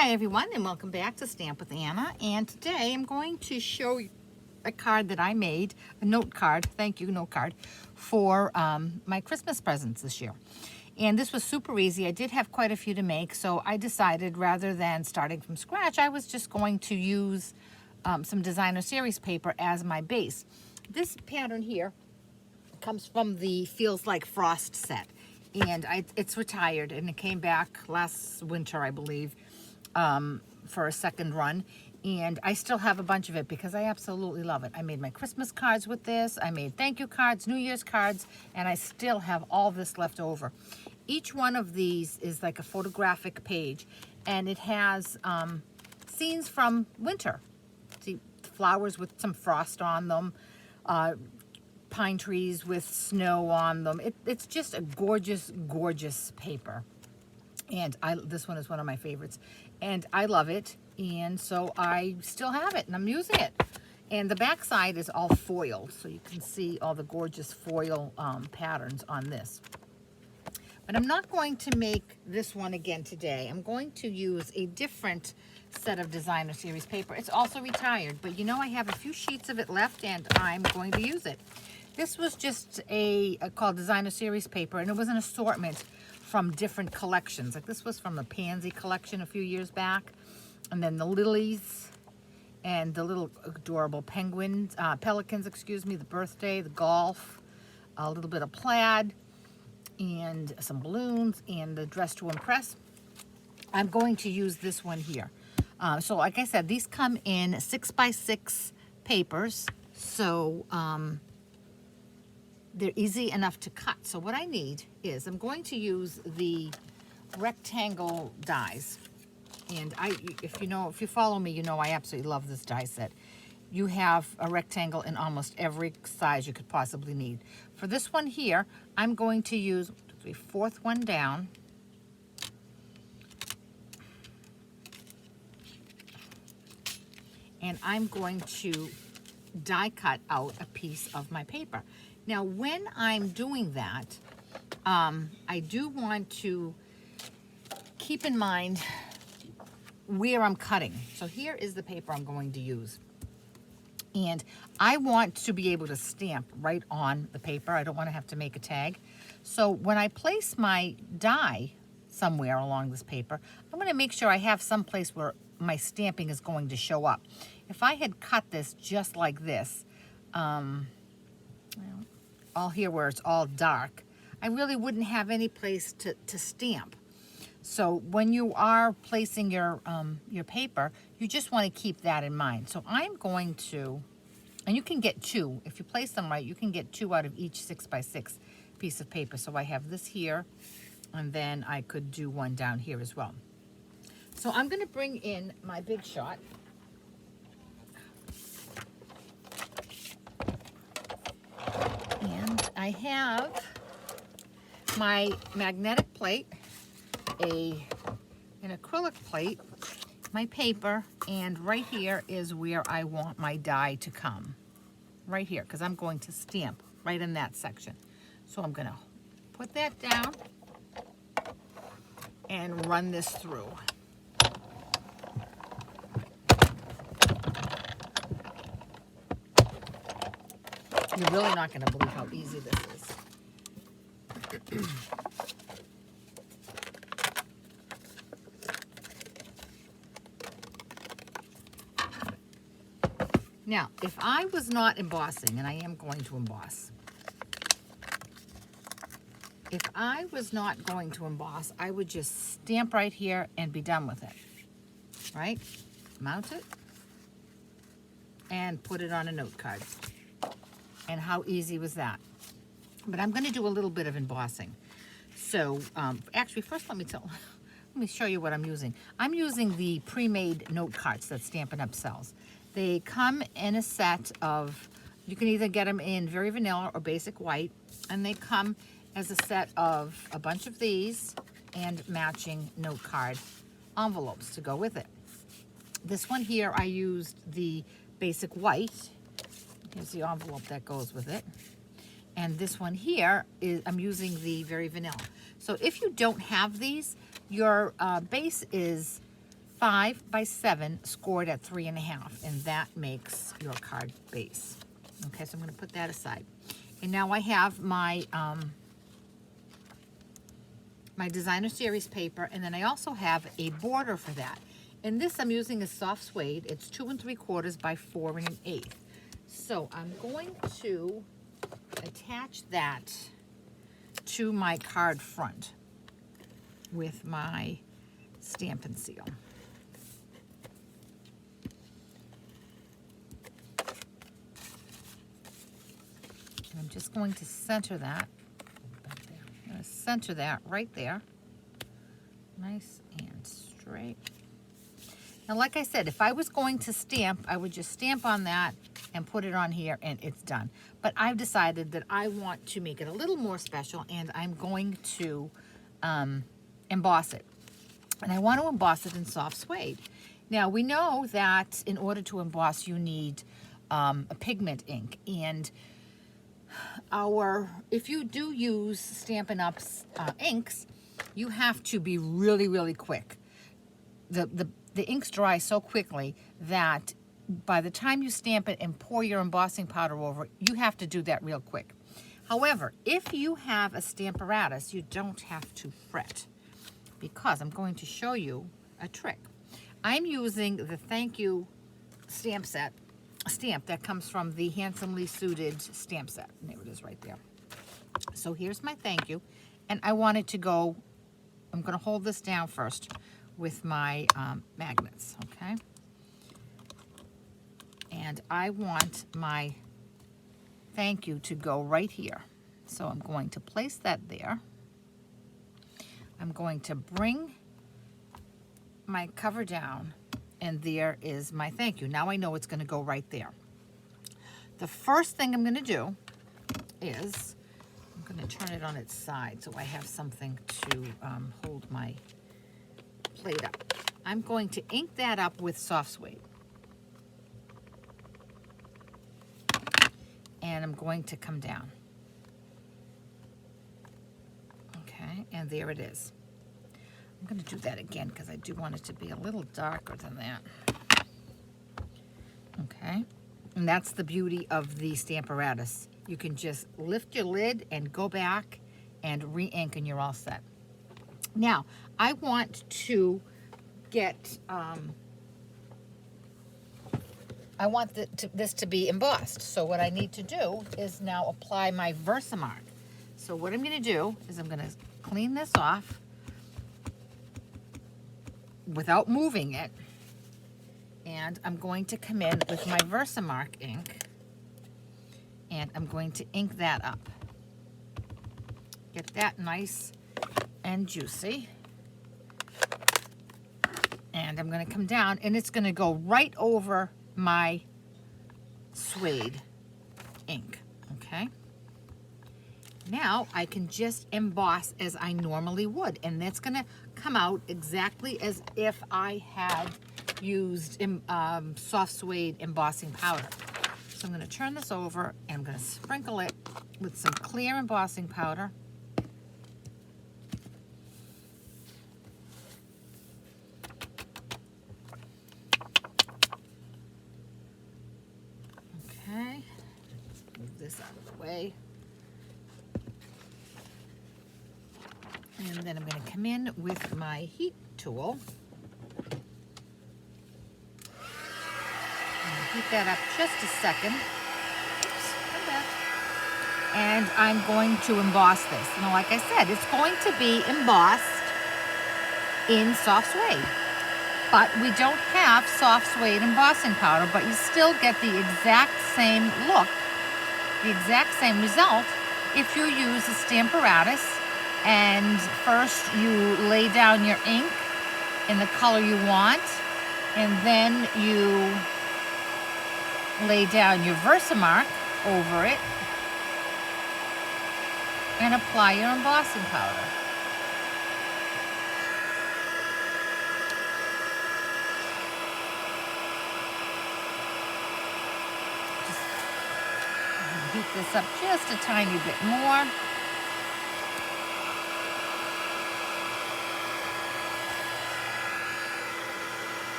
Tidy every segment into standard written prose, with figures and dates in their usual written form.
Hi everyone, and welcome back to Stamp with Anna. And today I'm going to show you a card that I made, a note card, thank you note card, for my Christmas presents this year. And this was super easy. I did have quite a few to make, so I decided rather than starting from scratch, I was just going to use some designer series paper as my base. This pattern here comes from the Feels Like Frost set, and it's retired, and it came back last winter, I believe, for a second run, and I still have a bunch of it because I absolutely love it. I made my Christmas cards with this, I made thank you cards, New Year's cards, and I still have all this left over. Each one of these is like a photographic page, and it has scenes from winter. See, flowers with some frost on them, pine trees with snow on them. It's just a gorgeous, gorgeous paper. And this one is one of my favorites, and I love it, and so I still have it, and I'm using it. And the back side is all foiled, so you can see all the gorgeous foil patterns on this. But I'm not going to make this one again today. I'm going to use a different set of designer series paper. It's also retired, but you know I have a few sheets of it left, and I'm going to use it. This was just called designer series paper, and it was an assortment from different collections. Like this was from the Pansy collection a few years back, and then the lilies and the little adorable penguins, pelicans, excuse me, the birthday, the golf, a little bit of plaid, and some balloons, and the dress to impress. I'm going to use this one here. So like I said, these come in 6x6 papers, so they're easy enough to cut. So what I need is I'm going to use the rectangle dies. And if you follow me, you know I absolutely love this die set. You have a rectangle in almost every size you could possibly need. For this one here, I'm going to use the fourth one down. And I'm going to die cut out a piece of my paper. Now, when I'm doing that, I do want to keep in mind where I'm cutting. So here is the paper I'm going to use. And I want to be able to stamp right on the paper. I don't want to have to make a tag. So when I place my die somewhere along this paper, I'm going to make sure I have some place where my stamping is going to show up. If I had cut this just like this, all here where it's all dark, I really wouldn't have any place to stamp. So when you are placing your paper, you just want to keep that in mind. So I'm going to, and you can get two, if you place them right, you can get two out of each 6x6 piece of paper. So I have this here, and then I could do one down here as well. So I'm going to bring in my Big Shot. And I have my magnetic plate, an acrylic plate, my paper, and right here is where I want my die to come. Right here, because I'm going to stamp right in that section. So I'm going to put that down and run this through. You're really not going to believe how easy this is. Now, if I was not embossing, and I am going to emboss, if I was not going to emboss, I would just stamp right here and be done with it, right? Mount it and put it on a note card. And how easy was that? But I'm going to do a little bit of embossing. So actually, first let me show you what I'm using. I'm using the pre-made note cards that Stampin' Up! Sells. They come in a set of, you can either get them in very vanilla or basic white, and they come as a set of a bunch of these and matching note card envelopes to go with it. This one here, I used the basic white. Here's the envelope that goes with it. And this one here is, I'm using the very vanilla. So if you don't have these, your base is 5 by 7 scored at 3.5, and that makes your card base. Okay, so I'm going to put that aside. And now I have my my designer series paper, and then I also have a border for that. And this I'm using a soft suede. It's 2 3/4 by 4 1/8. So I'm going to attach that to my card front with my Stampin' Seal. I'm just going to center that. I'm going to center that right there. Nice and straight. Now, like I said, if I was going to stamp, I would just stamp on that and put it on here and it's done. But I've decided that I want to make it a little more special, and I'm going to emboss it. And I want to emboss it in soft suede. Now, we know that in order to emboss, you need a pigment ink. And if you do use Stampin' Up's inks, you have to be really, really quick. The inks dry so quickly that by the time you stamp it and pour your embossing powder over it, you have to do that real quick. However, if you have a Stamparatus, you don't have to fret, because I'm going to show you a trick. I'm using the Thank You stamp that comes from the Handsomely Suited stamp set. And there it is right there. So here's my thank you. And I want it to go, I'm going to hold this down first with my magnets, okay? And I want my thank you to go right here. So I'm going to place that there. I'm going to bring my cover down, and there is my thank you. Now I know it's going to go right there. The first thing I'm going to do is I'm going to turn it on its side so I have something to hold my plate up. I'm going to ink that up with soft suede. And I'm going to come down. Okay, and there it is. I'm going to do that again because I do want it to be a little darker than that. Okay, and that's the beauty of the Stamparatus. You can just lift your lid and go back and re-ink, and you're all set. Now, I want to get, I want this to be embossed. So what I need to do is now apply my Versamark. So what I'm going to do is I'm going to clean this off without moving it. And I'm going to come in with my Versamark ink. And I'm going to ink that up. Get that nice and juicy. And I'm going to come down, and it's going to go right over my suede ink, okay? Now I can just emboss as I normally would, and that's going to come out exactly as if I had used soft suede embossing powder. So I'm going to turn this over, and I'm going to sprinkle it with some clear embossing powder. Okay, move this out of the way. And then I'm going to come in with my heat tool. Heat that up just a second. Oops, come back. And I'm going to emboss this. Now, like I said, it's going to be embossed in soft suede. But we don't have soft suede embossing powder, but you still get the exact same look, the exact same result if you use a Stamparatus, and first you lay down your ink in the color you want, and then you lay down your Versamark over it and apply your embossing powder. Just heat this up just a tiny bit more.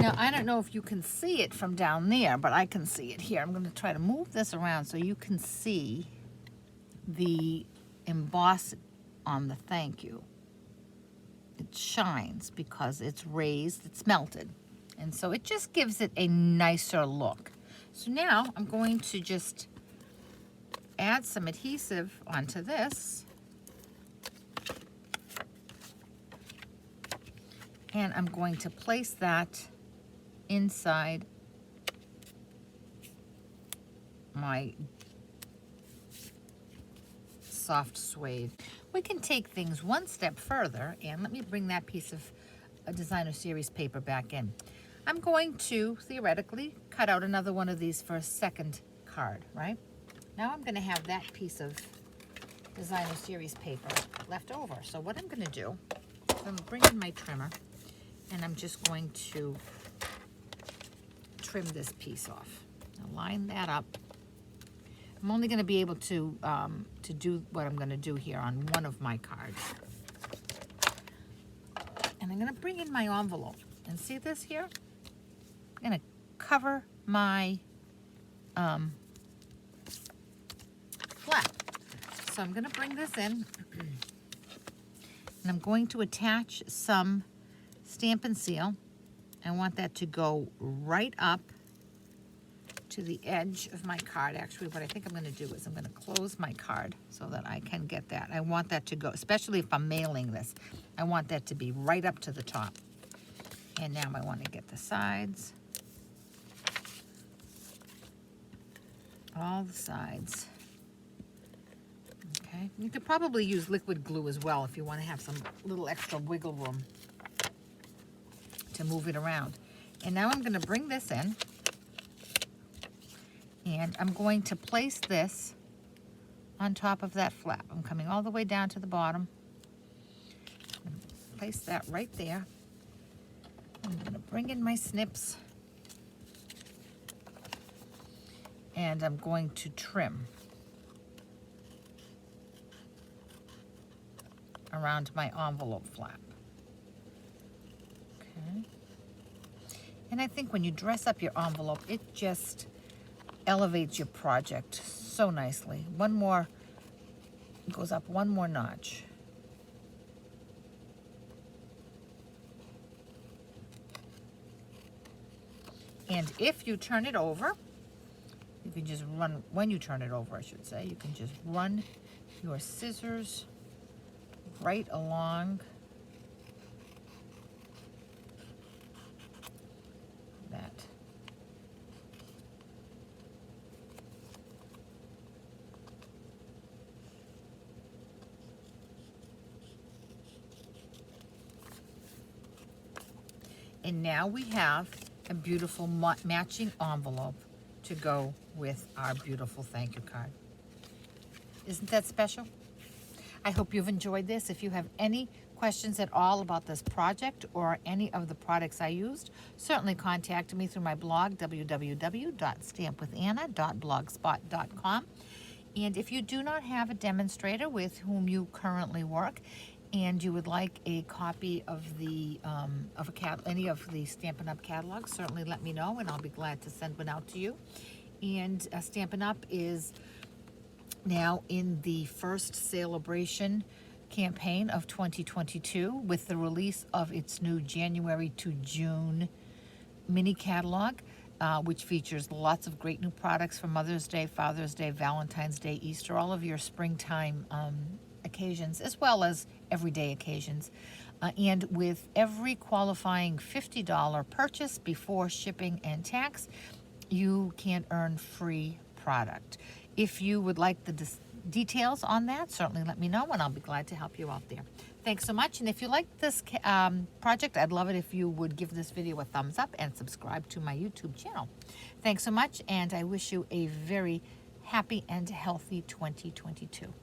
Now, I don't know if you can see it from down there, but I can see it here. I'm going to try to move this around so you can see the emboss on the thank you. It shines because it's raised, it's melted. And so it just gives it a nicer look. So now I'm going to just add some adhesive onto this. And I'm going to place that inside my soft suede. We can take things one step further, and let me bring that piece of a designer series paper back in. I'm going to theoretically cut out another one of these for a second card, right? Now I'm going to have that piece of designer series paper left over. So what I'm going to do is I'm going to bring in my trimmer, and I'm just going to trim this piece off. Now line that up. I'm only going to be able to do what I'm going to do here on one of my cards. And I'm going to bring in my envelope. And see this here? I'm going to cover my flap. So I'm going to bring this in. And I'm going to attach some Stamp and Seal. I want that to go right up to the edge of my card. Actually, what I think I'm going to do is I'm going to close my card so that I can get that. I want that to go, especially if I'm mailing this, I want that to be right up to the top. And now I want to get the sides. All the sides. Okay. You could probably use liquid glue as well if you want to have some little extra wiggle room to move it around. And now I'm going to bring this in. And I'm going to place this on top of that flap. I'm coming all the way down to the bottom. Place that right there. I'm going to bring in my snips. And I'm going to trim around my envelope flap. Okay. And I think when you dress up your envelope, it just elevates your project so nicely. One more, goes up one more notch. And if you turn it over, you can just run, when you turn it over, I should say, you can just run your scissors right along that. And now we have a beautiful matching envelope to go with our beautiful thank you card. Isn't that special? I hope you've enjoyed this. If you have any questions at all about this project or any of the products I used, certainly contact me through my blog, www.stampwithanna.blogspot.com. And if you do not have a demonstrator with whom you currently work, and you would like a copy of the any of the Stampin' Up! Catalogs, certainly let me know, and I'll be glad to send one out to you. And Stampin' Up! Is now in the first celebration campaign of 2022 with the release of its new January to June mini catalog, which features lots of great new products for Mother's Day, Father's Day, Valentine's Day, Easter, all of your springtime occasions, as well as everyday occasions. And with every qualifying $50 purchase before shipping and tax, you can earn free product. If you would like the details on that, certainly let me know, and I'll be glad to help you out there. Thanks so much, and if you like this project, I'd love it if you would give this video a thumbs up and subscribe to my YouTube channel. Thanks so much, and I wish you a very happy and healthy 2022.